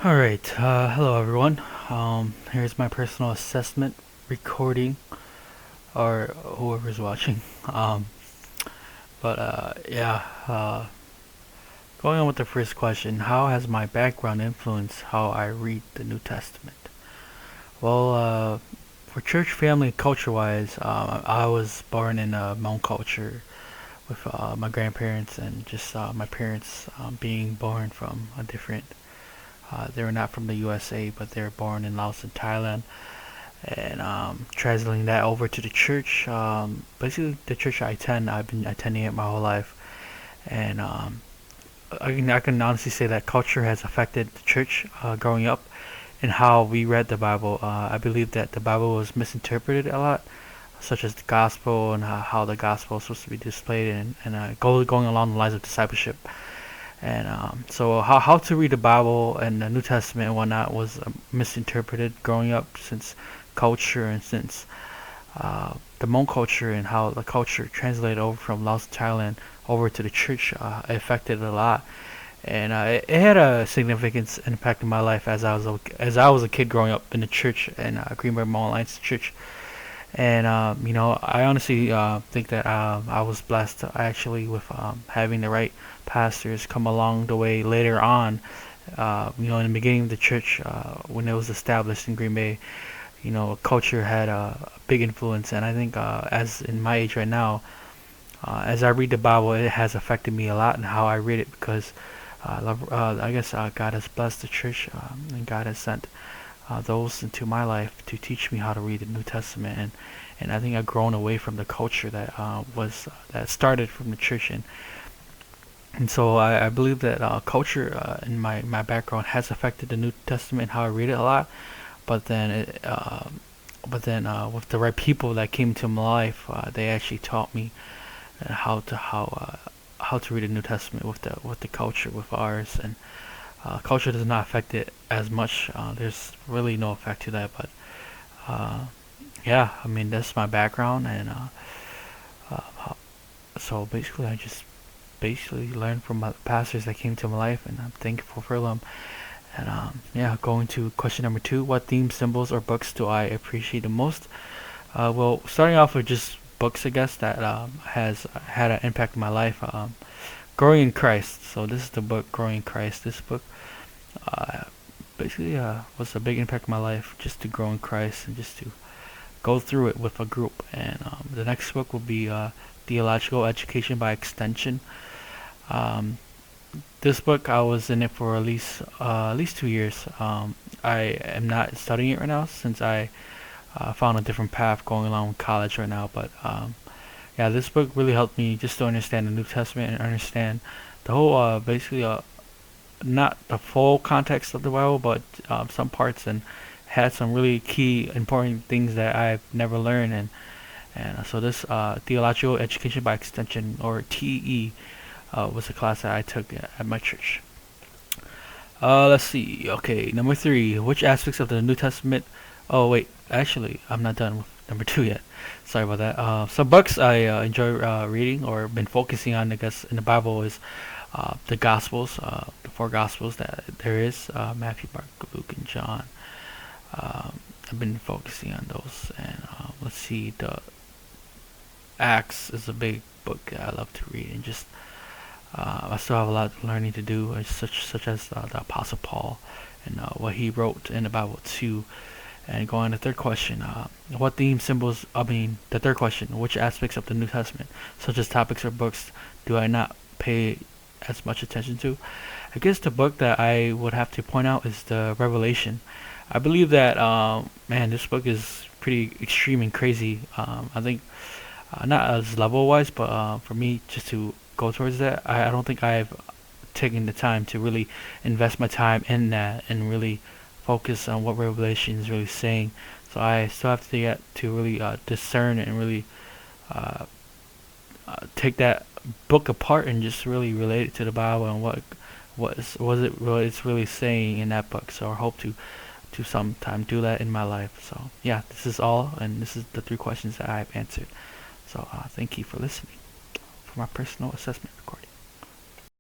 All right. Hello, everyone. Here's my personal assessment recording, or whoever's watching. Um, yeah. Going on with the first question: how has my background influenced how I read the New Testament? Well, for church family culture-wise, I was born in a Hmong culture with my grandparents and just my parents being born from a different. They were not from the USA, but they were born in Laos and Thailand. And translating that over to the church, basically the church I attend, I've been attending it my whole life, and I can honestly say that culture has affected the church growing up and how we read the Bible. I believe that the Bible was misinterpreted a lot, such as the gospel and how the gospel is supposed to be displayed, and going along the lines of discipleship. And so how to read the Bible and the New Testament and whatnot was misinterpreted growing up, since culture and since the Hmong culture and how the culture translated over from Laos, Thailand, over to the church affected it a lot. And it had a significant impact in my life as I was a kid growing up in the church in Greenberg Mall Alliance Church. And I honestly think that I was blessed actually with having the right pastors come along the way later on. In the beginning of the church, when it was established in Green Bay, culture had a big influence, and I think as in my age right now, as I read the Bible, it has affected me a lot in how I read it because I guess God has blessed the church, and God has sent those into my life to teach me how to read the New Testament, and I think I've grown away from the culture that started from the church, and so I believe that culture in my background has affected the New Testament and how I read it a lot. But then with the right people that came to my life, they actually taught me how to read the New Testament with the culture with ours, and culture does not affect it as much. There's really no effect to that, but uh, yeah, I mean that's my background, and so basically I just basically learned from my pastors that came to my life, and I'm thankful for them. And yeah, going to question number two: what themes, symbols, or books do I appreciate the most? Well, starting off with just books, I guess that has had an impact on my life. Growing in Christ. So this is the book, Growing in Christ. This book uh, basically was a big impact on my life, just to grow in Christ and just to go through it with a group. And the next book will be Theological Education by Extension. Um, this book, I was in it for at least 2 years. I am not studying it right now since I found a different path going along with college right now. But yeah, this book really helped me just to understand the New Testament and understand the whole, basically, not the full context of the Bible, but some parts, and had some really key important things that I've never learned. And so this Theological Education by Extension, or TE, was a class that I took at my church. Let's see. Okay, number three. Which aspects of the New Testament? Oh wait, actually, I'm not done with number two yet. Sorry about that. Some books I enjoy reading or been focusing on, I guess, in the Bible is the Gospels, the four Gospels that there is: Matthew, Mark, Luke, and John. I've been focusing on those, and let's see. The Acts is a big book that I love to read, and just I still have a lot of learning to do, such as the Apostle Paul and what he wrote in the Bible too. And going to the third question, what themes, symbols, I mean, the third question: which aspects of the New Testament, such as topics or books, do I not pay as much attention to? I guess the book that I would have to point out is the Revelation. I believe that, man, this book is pretty extreme and crazy. I think not as level wise, but for me, just to go towards that, I don't think I've taken the time to really invest my time in that and really focus on what Revelation is really saying. So I still have to get to really discern and really uh, take that book apart and just really relate it to the Bible and what it's really saying in that book. So I hope to sometime do that in my life. So yeah, this is all, and this is the three questions that I've answered. So thank you for listening for my personal assessment recording.